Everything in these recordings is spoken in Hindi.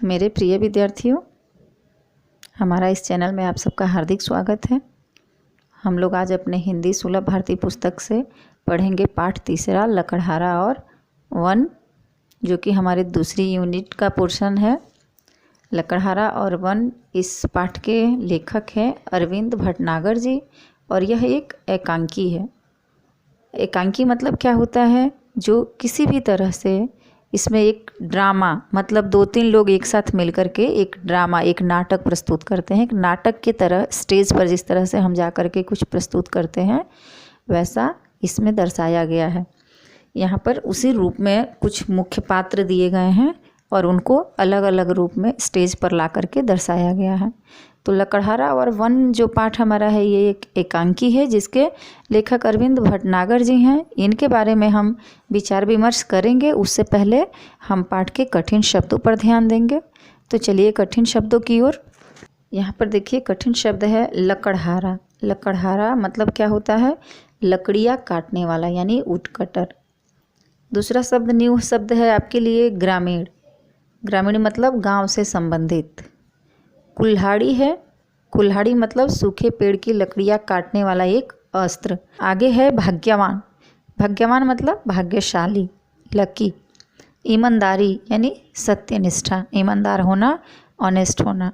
मेरे प्रिय विद्यार्थियों, हमारा इस चैनल में आप सबका हार्दिक स्वागत है। हम लोग आज अपने हिंदी सुलभ भारती पुस्तक से पढ़ेंगे पाठ तीसरा लकड़हारा और वन, जो कि हमारे दूसरी यूनिट का पोर्शन है। लकड़हारा और वन इस पाठ के लेखक हैं अरविंद भटनागर जी और यह एक एकांकी है। एकांकी मतलब क्या होता है? जो किसी भी तरह से इसमें एक ड्रामा, मतलब 2-3 लोग एक साथ मिलकर के एक ड्रामा, एक नाटक प्रस्तुत करते हैं। एक नाटक की तरह स्टेज पर जिस तरह से हम जा कर के कुछ प्रस्तुत करते हैं, वैसा इसमें दर्शाया गया है। यहाँ पर उसी रूप में कुछ मुख्य पात्र दिए गए हैं और उनको अलग अलग रूप में स्टेज पर ला कर के दर्शाया गया है। तो लकड़हारा और वन जो पाठ हमारा है, ये एक एकांकी है जिसके लेखक अरविंद भटनागर जी हैं। इनके बारे में हम विचार विमर्श करेंगे। उससे पहले हम पाठ के कठिन शब्दों पर ध्यान देंगे। तो चलिए कठिन शब्दों की ओर। यहाँ पर देखिए कठिन शब्द है लकड़हारा। लकड़हारा मतलब क्या होता है? लकड़ियाँ काटने वाला, यानी वुडकटर। दूसरा शब्द, न्यू शब्द है आपके लिए ग्रामीण। ग्रामीण मतलब गांव से संबंधित। कुल्हाड़ी है। कुल्हाड़ी मतलब सूखे पेड़ की लकड़ियाँ काटने वाला एक अस्त्र। आगे है भाग्यवान। भाग्यवान मतलब भाग्यशाली, लकी। ईमानदारी यानी सत्यनिष्ठा, ईमानदार होना, ऑनेस्ट होना।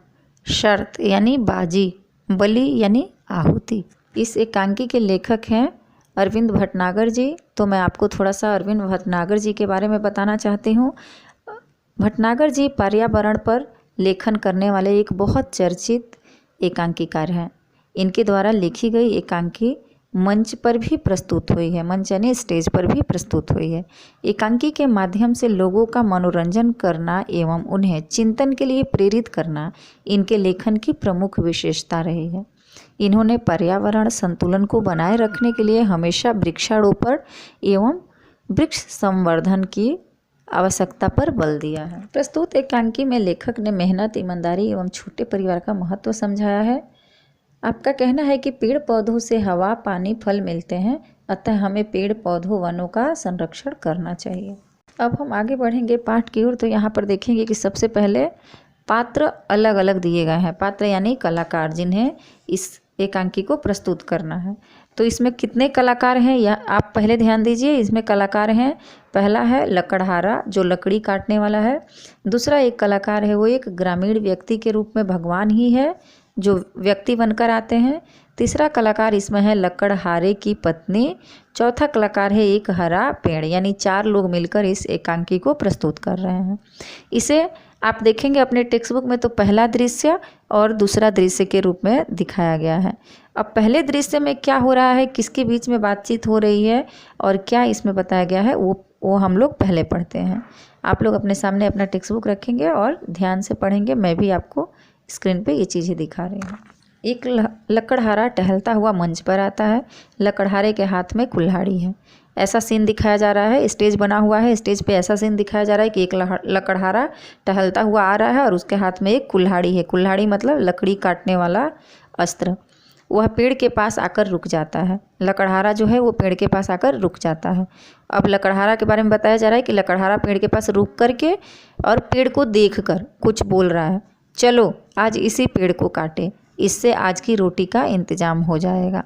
शर्त यानी बाजी। बलि यानी आहुति। इस एकांकी के लेखक हैं अरविंद भटनागर जी। तो मैं आपको थोड़ा सा अरविंद भटनागर जी के बारे में बताना चाहती हूँ। भटनागर जी पर्यावरण पर लेखन करने वाले एक बहुत चर्चित एकांकीकार हैं। इनके द्वारा लिखी गई एकांकी मंच पर भी प्रस्तुत हुई है, मंच यानी स्टेज पर भी प्रस्तुत हुई है। एकांकी के माध्यम से लोगों का मनोरंजन करना एवं उन्हें चिंतन के लिए प्रेरित करना इनके लेखन की प्रमुख विशेषता रही है। इन्होंने पर्यावरण संतुलन को बनाए रखने के लिए हमेशा वृक्षारोपण एवं वृक्ष संवर्धन की आवश्यकता पर बल दिया है। प्रस्तुत एकांकी में लेखक ने मेहनत, ईमानदारी एवं छोटे परिवार का महत्व समझाया है। आपका कहना है कि पेड़ पौधों से हवा, पानी, फल मिलते हैं, अतः हमें पेड़ पौधों, वनों का संरक्षण करना चाहिए। अब हम आगे बढ़ेंगे पाठ की ओर। तो यहाँ पर देखेंगे कि सबसे पहले पात्र अलग अलग दिए गए हैं। पात्र यानी कलाकार, जिन्हें इस एकांकी को प्रस्तुत करना है। तो इसमें कितने कलाकार हैं या आप पहले ध्यान दीजिए। इसमें कलाकार हैं, पहला है लकड़हारा जो लकड़ी काटने वाला है। दूसरा एक कलाकार है, वो एक ग्रामीण व्यक्ति के रूप में भगवान ही है जो व्यक्ति बनकर आते हैं। तीसरा कलाकार इसमें है लकड़हारे की पत्नी। चौथा कलाकार है एक हरा पेड़। यानी 4 लोग मिलकर इस एकांकी को प्रस्तुत कर रहे हैं। इसे आप देखेंगे अपने टेक्स्ट बुक में, तो पहला दृश्य और दूसरा दृश्य के रूप में दिखाया गया है। अब पहले दृश्य में क्या हो रहा है, किसके बीच में बातचीत हो रही है और क्या इसमें बताया गया है, वो हम लोग पहले पढ़ते हैं। आप लोग अपने सामने अपना टेक्स्ट बुक रखेंगे और ध्यान से पढ़ेंगे। मैं भी आपको स्क्रीन पे ये चीज़ें दिखा रही हूँ। एक लकड़हारा टहलता हुआ मंच पर आता है। लकड़हारे के हाथ में कुल्हाड़ी है। ऐसा सीन दिखाया जा रहा है। स्टेज बना हुआ है, स्टेज पे ऐसा सीन दिखाया जा रहा है कि एक लकड़हारा टहलता हुआ आ रहा है और उसके हाथ में एक कुल्हाड़ी है। कुल्हाड़ी मतलब लकड़ी काटने वाला अस्त्र। वह पेड़ के पास आकर रुक जाता है। लकड़हारा जो है वो पेड़ के पास आकर रुक जाता है। अब लकड़हारा के बारे में बताया जा रहा है कि लकड़हारा पेड़ के पास रुक करके और पेड़ को देखकर कुछ बोल रहा है, चलो आज इसी पेड़ को काटे, इससे आज की रोटी का इंतजाम हो जाएगा।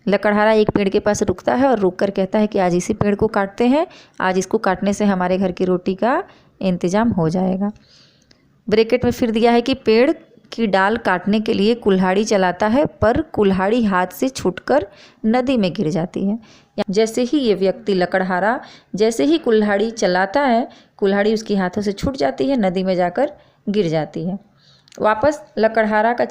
लकड़हारा एक पेड़ के पास रुकता है और रुक कर कहता है कि आज इसी पेड़ को काटते हैं, आज इसको काटने से हमारे घर की रोटी का इंतजाम हो जाएगा। ब्रैकेट में फिर दिया है कि पेड़ की डाल काटने के लिए कुल्हाड़ी चलाता है, पर कुल्हाड़ी हाथ से छूटकर नदी में गिर जाती है। जैसे ही ये व्यक्ति लकड़हारा जैसे ही कुल्हाड़ी चलाता है, कुल्हाड़ी उसके हाथों से छूट जाती है, नदी में जाकर गिर जाती है। वापस लकड़हारा का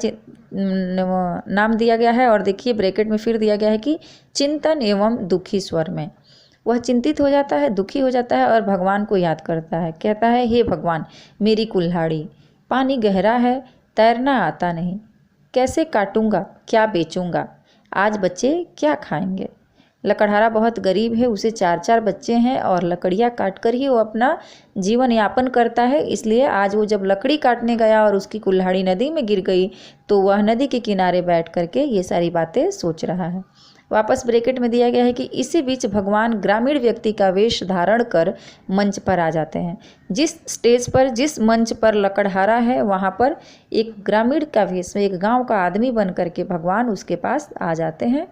नाम दिया गया है और देखिए ब्रैकेट में फिर दिया गया है कि चिंतन एवं दुखी स्वर में। वह चिंतित हो जाता है, दुखी हो जाता है और भगवान को याद करता है। कहता है, हे भगवान, मेरी कुल्हाड़ी, पानी गहरा है, तैरना आता नहीं, कैसे काटूंगा, क्या बेचूंगा, आज बच्चे क्या खाएंगे। लकड़हारा बहुत गरीब है, उसे 4-4 बच्चे हैं और लकड़ियाँ काट कर ही वो अपना जीवन यापन करता है। इसलिए आज वो जब लकड़ी काटने गया और उसकी कुल्हाड़ी नदी में गिर गई, तो वह नदी के किनारे बैठ करके ये सारी बातें सोच रहा है। वापस ब्रैकेट में दिया गया है कि इसी बीच भगवान ग्रामीण व्यक्ति का वेश धारण कर मंच पर आ जाते हैं। जिस स्टेज पर, जिस मंच पर लकड़हारा है, वहाँ पर एक ग्रामीण का वेश में एक गांव का आदमी बन करके भगवान उसके पास आ जाते हैं।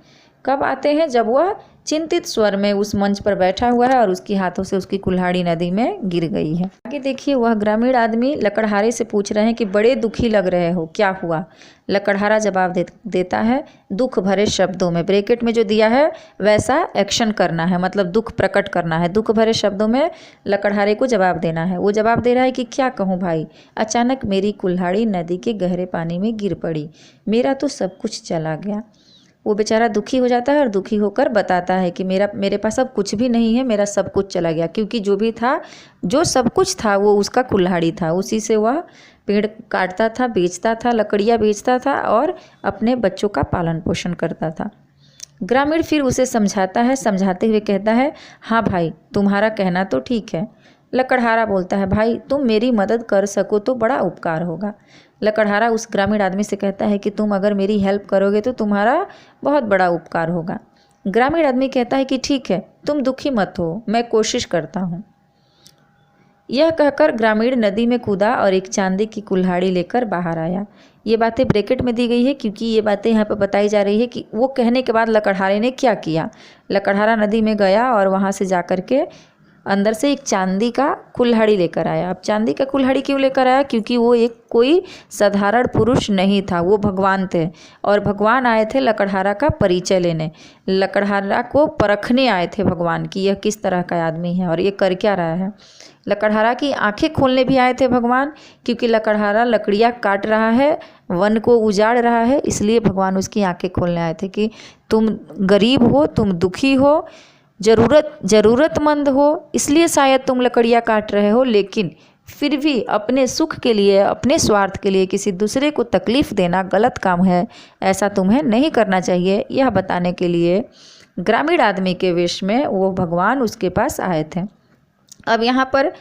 कब आते हैं? जब वह चिंतित स्वर में उस मंच पर बैठा हुआ है और उसके हाथों से उसकी कुल्हाड़ी नदी में गिर गई है। आगे देखिए, वह ग्रामीण आदमी लकड़हारे से पूछ रहे हैं कि बड़े दुखी लग रहे हो, क्या हुआ? लकड़हारा जवाब देता है दुख भरे शब्दों में। ब्रैकेट में जो दिया है वैसा एक्शन करना है, मतलब दुख प्रकट करना है। दुख भरे शब्दों में लकड़हारे को जवाब देना है। वो जवाब दे रहा है कि क्या कहूँ भाई, अचानक मेरी कुल्हाड़ी नदी के गहरे पानी में गिर पड़ी, मेरा तो सब कुछ चला गया। वो बेचारा दुखी हो जाता है और दुखी होकर बताता है कि मेरे पास अब कुछ भी नहीं है, मेरा सब कुछ चला गया। क्योंकि जो भी था, जो सब कुछ था वो उसका कुल्हाड़ी था। उसी से वह पेड़ काटता था, बेचता था, लकड़ियाँ बेचता था और अपने बच्चों का पालन पोषण करता था। ग्रामीण फिर उसे समझाता है, समझाते हुए कहता है हाँ भाई, तुम्हारा कहना तो ठीक है। लकड़हारा बोलता है भाई, तुम मेरी मदद कर सको तो बड़ा उपकार होगा। लकड़हारा उस ग्रामीण आदमी से कहता है कि तुम अगर मेरी हेल्प करोगे तो तुम्हारा बहुत बड़ा उपकार होगा। ग्रामीण आदमी कहता है कि ठीक है, तुम दुखी मत हो, मैं कोशिश करता हूँ। यह कहकर ग्रामीण नदी में कूदा और एक चांदी की कुल्हाड़ी लेकर बाहर आया। ये बातें ब्रैकेट में दी गई है क्योंकि ये बातें यहाँ पर बताई जा रही है कि वो कहने के बाद लकड़हारे ने क्या किया। लकड़हारा नदी में गया और वहाँ से जाकर के अंदर से एक चांदी का कुल्हाड़ी लेकर आया। अब चांदी का कुल्हाड़ी क्यों लेकर आया? क्योंकि वो एक कोई साधारण पुरुष नहीं था, वो भगवान थे और भगवान आए थे लकड़हारा का परिचय लेने। लकड़हारा को परखने आए थे भगवान कि यह किस तरह का आदमी है और ये कर क्या रहा है। लकड़हारा की आंखें खोलने भी आए थे भगवान, क्योंकि लकड़हारा लकड़ियाँ काट रहा है, वन को उजाड़ रहा है, इसलिए भगवान उसकी आंखें खोलने आए थे कि तुम गरीब हो, तुम दुखी हो, ज़रूरतमंद हो, इसलिए शायद तुम लकड़ियाँ काट रहे हो, लेकिन फिर भी अपने सुख के लिए, अपने स्वार्थ के लिए किसी दूसरे को तकलीफ़ देना गलत काम है, ऐसा तुम्हें नहीं करना चाहिए। यह बताने के लिए ग्रामीण आदमी के वेश में वो भगवान उसके पास आए थे। अब यहाँ पर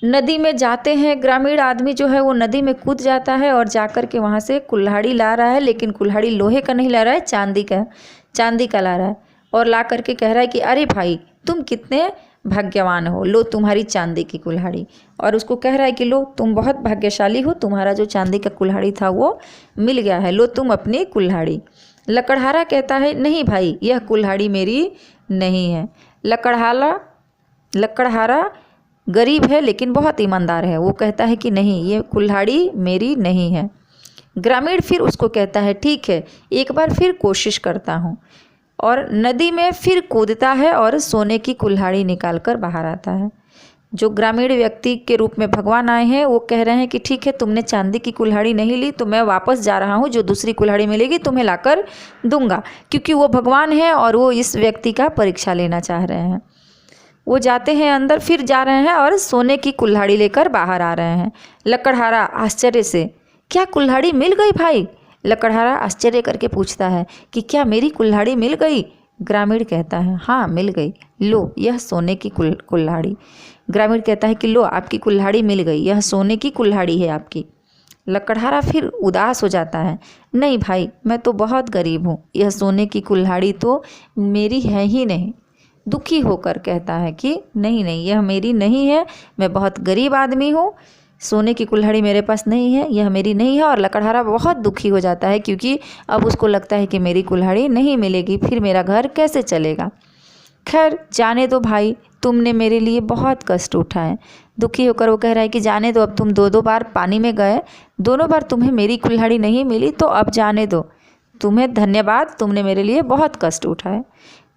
नदी में जाते हैं, ग्रामीण आदमी जो है वो नदी में कूद जाता है और जाकर के वहाँ से कुल्हाड़ी ला रहा है, लेकिन कुल्हाड़ी लोहे का नहीं ला रहा है, चांदी का ला रहा है और ला करके कह रहा है कि अरे भाई, तुम कितने भाग्यवान हो, लो तुम्हारी चांदी की कुल्हाड़ी। और उसको कह रहा है कि लो तुम बहुत भाग्यशाली हो, तुम्हारा जो चांदी का कुल्हाड़ी था वो मिल गया है, लो तुम अपनी कुल्हाड़ी। लकड़हारा कहता है नहीं भाई, यह कुल्हाड़ी मेरी नहीं है। लकड़हारा गरीब है लेकिन बहुत ईमानदार है, वो कहता है कि नहीं, ये कुल्हाड़ी मेरी नहीं है। ग्रामीण फिर उसको कहता है ठीक है, एक बार फिर कोशिश करता हूँ, और नदी में फिर कूदता है और सोने की कुल्हाड़ी निकाल कर बाहर आता है। जो ग्रामीण व्यक्ति के रूप में भगवान आए हैं वो कह रहे हैं कि ठीक है, तुमने चांदी की कुल्हाड़ी नहीं ली तो मैं वापस जा रहा हूँ, जो दूसरी कुल्हाड़ी मिलेगी तुम्हें लाकर दूंगा। क्योंकि वो भगवान है और वो इस व्यक्ति का परीक्षा लेना चाह रहे हैं। वो जाते हैं अंदर, फिर जा रहे हैं और सोने की कुल्हाड़ी लेकर बाहर आ रहे हैं। लकड़हारा आश्चर्य से, क्या कुल्हाड़ी मिल गई भाई? लकड़हारा आश्चर्य करके पूछता है कि क्या मेरी कुल्हाड़ी मिल गई? ग्रामीण कहता है हाँ मिल गई, लो यह सोने की कुल्हाड़ी। ग्रामीण कहता है कि लो आपकी कुल्हाड़ी मिल गई, यह सोने की कुल्हाड़ी है आपकी। लकड़हारा फिर उदास हो जाता है, नहीं भाई, मैं तो बहुत गरीब हूँ, यह सोने की कुल्हाड़ी तो मेरी है ही नहीं। दुखी होकर कहता है कि नहीं नहीं, यह मेरी नहीं है, मैं बहुत गरीब आदमी हूँ, सोने की कुल्हाड़ी मेरे पास नहीं है, यह मेरी नहीं है। और लकड़हारा बहुत दुखी हो जाता है क्योंकि अब उसको लगता है कि मेरी कुल्हाड़ी नहीं मिलेगी, फिर मेरा घर कैसे चलेगा। खैर जाने दो भाई, तुमने मेरे लिए बहुत कष्ट उठाए। दुखी होकर वो कह रहा है कि जाने दो, अब तुम दो बार पानी में गए, दोनों बार तुम्हें मेरी कुल्हाड़ी नहीं मिली, तो अब जाने दो, तुम्हें धन्यवाद, तुमने मेरे लिए बहुत कष्ट उठाए।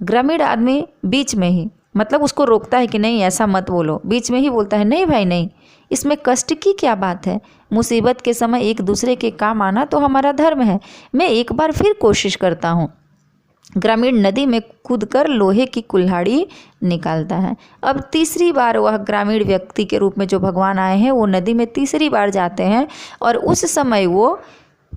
ग्रामीण आदमी बीच में ही, मतलब उसको रोकता है कि नहीं ऐसा मत बोलो, बीच में ही बोलता है नहीं भाई नहीं, इसमें कष्ट की क्या बात है, मुसीबत के समय एक दूसरे के काम आना तो हमारा धर्म है, मैं एक बार फिर कोशिश करता हूँ। ग्रामीण नदी में कूदकर लोहे की कुल्हाड़ी निकालता है। अब तीसरी बार वह ग्रामीण व्यक्ति के रूप में जो भगवान आए हैं वो नदी में तीसरी बार जाते हैं, और उस समय वो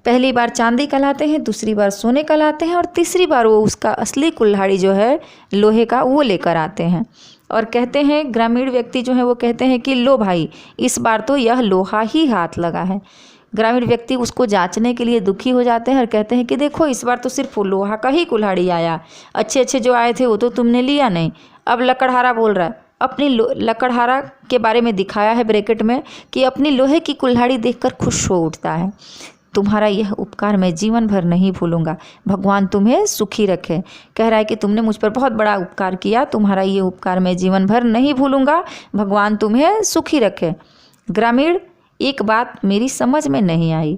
पहली बार चांदी का लाते हैं, दूसरी बार सोने का लाते हैं, और तीसरी बार वो उसका असली कुल्हाड़ी जो है लोहे का वो लेकर आते हैं। और कहते हैं, ग्रामीण व्यक्ति जो है वो कहते हैं कि लो भाई, इस बार तो यह लोहा ही हाथ लगा है। ग्रामीण व्यक्ति उसको जांचने के लिए दुखी हो जाते हैं और कहते हैं कि देखो इस बार तो सिर्फ लोहा का ही कुल्हाड़ी आया, अच्छे अच्छे जो आए थे वो तो तुमने लिया नहीं। अब लकड़हारा बोल रहा है, अपनी लकड़हारा के बारे में दिखाया है ब्रैकेट में कि अपनी लोहे की कुल्हाड़ी देखकर खुश हो उठता है। तुम्हारा यह उपकार मैं जीवन भर नहीं भूलूंगा, भगवान तुम्हें सुखी रखे। कह रहा है कि तुमने मुझ पर बहुत बड़ा उपकार किया, तुम्हारा ये उपकार मैं जीवन भर नहीं भूलूंगा, भगवान तुम्हें सुखी रखे। ग्रामीण, एक बात मेरी समझ में नहीं आई।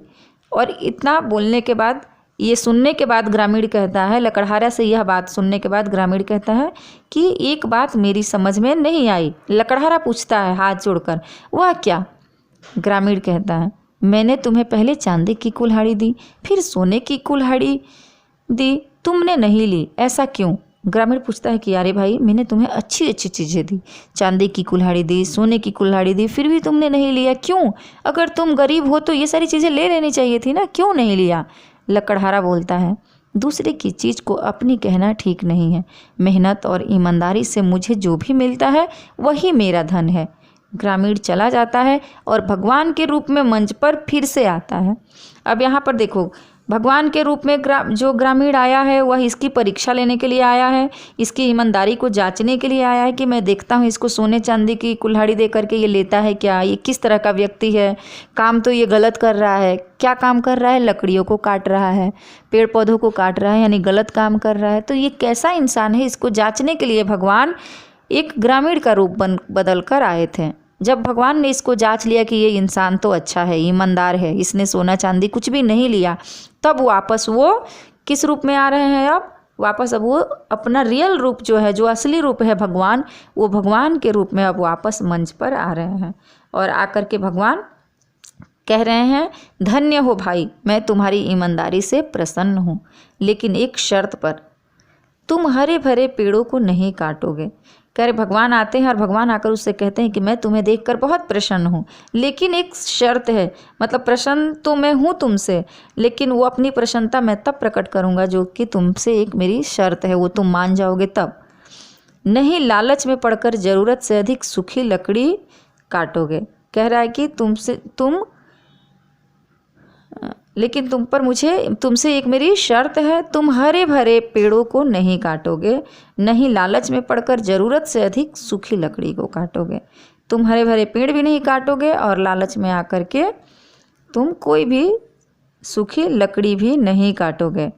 और इतना बोलने के बाद, ये सुनने के बाद ग्रामीण कहता है, लकड़हारा से यह बात सुनने के बाद ग्रामीण कहता है कि एक बात मेरी समझ में नहीं आई। लकड़हारा पूछता है हाथ जोड़कर, वह क्या? ग्रामीण कहता है, मैंने तुम्हें पहले चांदी की कुल्हाड़ी दी, फिर सोने की कुल्हाड़ी दी, तुमने नहीं ली, ऐसा क्यों? ग्रामीण पूछता है कि अरे भाई, मैंने तुम्हें अच्छी अच्छी चीज़ें दी, चांदी की कुल्हाड़ी दी, सोने की कुल्हाड़ी दी, फिर भी तुमने नहीं लिया, क्यों? अगर तुम गरीब हो तो ये सारी चीज़ें ले लेनी चाहिए थी ना, क्यों नहीं लिया? लकड़हारा बोलता है, दूसरे की चीज़ को अपनी कहना ठीक नहीं है। मेहनत और ईमानदारी से मुझे जो भी मिलता है वही मेरा धन है। ग्रामीण चला जाता है और भगवान के रूप में मंच पर फिर से आता है। अब यहाँ पर देखो, भगवान के रूप में जो ग्रामीण आया है वह इसकी परीक्षा लेने के लिए आया है, इसकी ईमानदारी को जांचने के लिए आया है कि मैं देखता हूँ इसको सोने चांदी की कुल्हाड़ी दे करके ये लेता है क्या, ये किस तरह का व्यक्ति है, काम तो ये गलत कर रहा है। क्या काम कर रहा है? लकड़ियों को काट रहा है, पेड़ पौधों को काट रहा है, यानी गलत काम कर रहा है। तो ये कैसा इंसान है, इसको जाँचने के लिए भगवान एक ग्रामीण का रूप बदल कर आए थे। जब भगवान ने इसको जांच लिया कि ये इंसान तो अच्छा है, ईमानदार है, इसने सोना चांदी कुछ भी नहीं लिया, तब वापस वो किस रूप में आ रहे हैं? अब वापस अब वो अपना रियल रूप जो है, जो असली रूप है भगवान, वो भगवान के रूप में अब वापस मंच पर आ रहे हैं। और आकर के भगवान कह रहे हैं, धन्य हो भाई, मैं तुम्हारी ईमानदारी से प्रसन्न हूँ, लेकिन एक शर्त पर, तुम हरे भरे पेड़ों को नहीं काटोगे। कह रहे भगवान आते हैं और भगवान आकर उससे कहते हैं कि मैं तुम्हें देखकर बहुत प्रसन्न हूँ, लेकिन एक शर्त है। मतलब प्रसन्न तो मैं हूँ तुमसे, लेकिन वो अपनी प्रसन्नता मैं तब प्रकट करूँगा जो कि तुमसे एक मेरी शर्त है, वो तुम मान जाओगे तब। नहीं लालच में पड़कर ज़रूरत से अधिक सूखी लकड़ी काटोगे। कह रहा है कि लेकिन तुमसे एक मेरी शर्त है, तुम हरे भरे पेड़ों को नहीं काटोगे, नहीं लालच में पड़कर ज़रूरत से अधिक सूखी लकड़ी को काटोगे। तुम हरे भरे पेड़ भी नहीं काटोगे और लालच में आकर के तुम कोई भी सूखी लकड़ी भी नहीं काटोगे।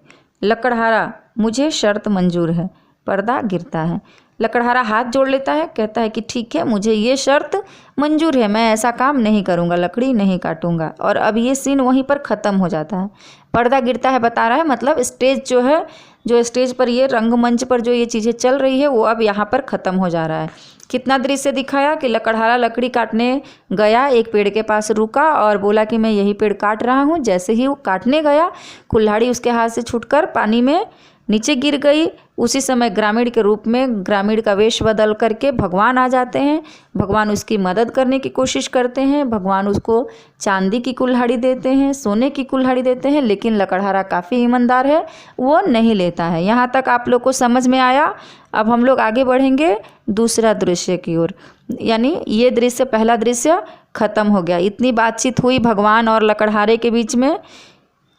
लकड़हारा, मुझे शर्त मंजूर है। पर्दा गिरता है। लकड़हारा हाथ जोड़ लेता है, कहता है कि ठीक है, मुझे ये शर्त मंजूर है, मैं ऐसा काम नहीं करूँगा, लकड़ी नहीं काटूँगा। और अब ये सीन वहीं पर ख़त्म हो जाता है। पर्दा गिरता है बता रहा है, मतलब स्टेज जो है, जो स्टेज पर ये रंगमंच पर जो ये चीज़ें चल रही है वो अब यहाँ पर ख़त्म हो जा रहा है। कितना दृश्य दिखाया कि लकड़हारा लकड़ी काटने गया, एक पेड़ के पास रुका और बोला कि मैं यही पेड़ काट रहा हूँ। जैसे ही वो काटने गया, कुल्हाड़ी उसके हाथ से छूटकर पानी में नीचे गिर गई। उसी समय ग्रामीण के रूप में, ग्रामीण का वेश बदल करके भगवान आ जाते हैं। भगवान उसकी मदद करने की कोशिश करते हैं। भगवान उसको चांदी की कुल्हाड़ी देते हैं, सोने की कुल्हाड़ी देते हैं, लेकिन लकड़हारा काफ़ी ईमानदार है, वो नहीं लेता है। यहाँ तक आप लोग को समझ में आया। अब हम लोग आगे बढ़ेंगे दूसरा दृश्य की ओर। यानी ये दृश्य, पहला दृश्य खत्म हो गया। इतनी बातचीत हुई भगवान और लकड़हारे के बीच में।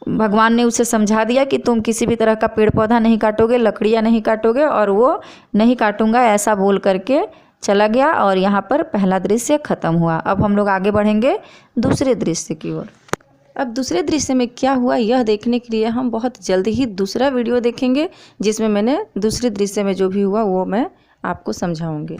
भगवान ने उसे समझा दिया कि तुम किसी भी तरह का पेड़ पौधा नहीं काटोगे, लकड़ियाँ नहीं काटोगे, और वो नहीं काटूंगा ऐसा बोल करके चला गया। और यहाँ पर पहला दृश्य खत्म हुआ। अब हम लोग आगे बढ़ेंगे दूसरे दृश्य की ओर। अब दूसरे दृश्य में क्या हुआ यह देखने के लिए हम बहुत जल्दी ही दूसरा वीडियो देखेंगे, जिसमें मैंने दूसरे दृश्य में जो भी हुआ वो मैं आपको समझाऊंगी।